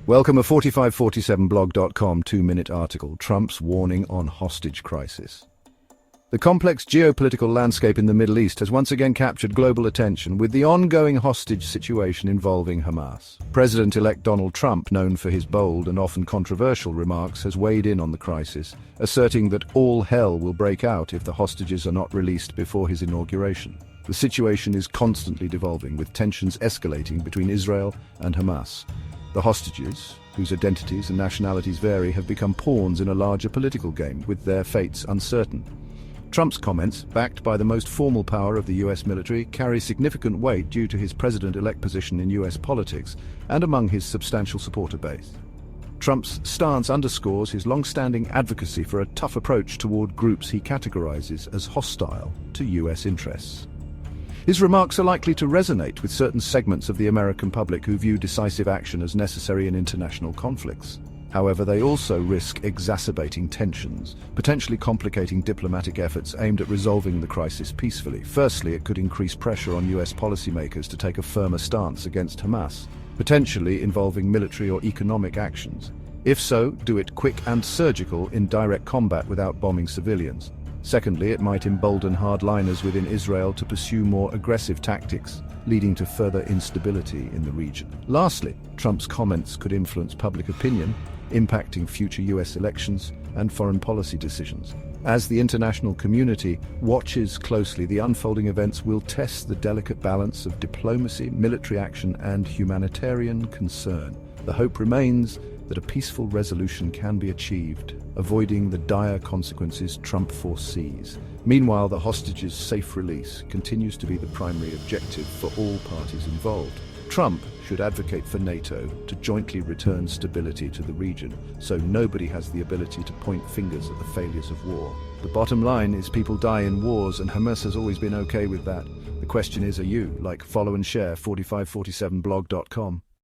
Welcome a 4547blog.com 2-minute article, Trump's warning on hostage crisis. The complex geopolitical landscape in the Middle East has once again captured global attention with the ongoing hostage situation involving Hamas. President-elect Donald Trump, known for his bold and often controversial remarks, has weighed in on the crisis, asserting that all hell will break out if the hostages are not released before his inauguration. The situation is constantly devolving, with tensions escalating between Israel and Hamas. The hostages, whose identities and nationalities vary, have become pawns in a larger political game, with their fates uncertain. Trump's comments, backed by the most formal power of the US military, carry significant weight due to his president-elect position in US politics and among his substantial supporter base. Trump's stance underscores his long-standing advocacy for a tough approach toward groups he categorizes as hostile to US interests. His remarks are likely to resonate with certain segments of the American public who view decisive action as necessary in international conflicts. However, they also risk exacerbating tensions, potentially complicating diplomatic efforts aimed at resolving the crisis peacefully. Firstly, it could increase pressure on US policymakers to take a firmer stance against Hamas, potentially involving military or economic actions. If so, do it quick and surgical in direct combat without bombing civilians. Secondly, it might embolden hardliners within Israel to pursue more aggressive tactics, leading to further instability in the region. Lastly, Trump's comments could influence public opinion, impacting future US elections and foreign policy decisions. As the international community watches closely, the unfolding events will test the delicate balance of diplomacy, military action, and humanitarian concern. The hope remains that a peaceful resolution can be achieved, avoiding the dire consequences Trump foresees. Meanwhile, the hostages' safe release continues to be the primary objective for all parties involved. Trump should advocate for NATO to jointly return stability to the region, so nobody has the ability to point fingers at the failures of war. The bottom line is people die in wars, and Hamas has always been okay with that. The question is, are you? Follow and share 4547blog.com.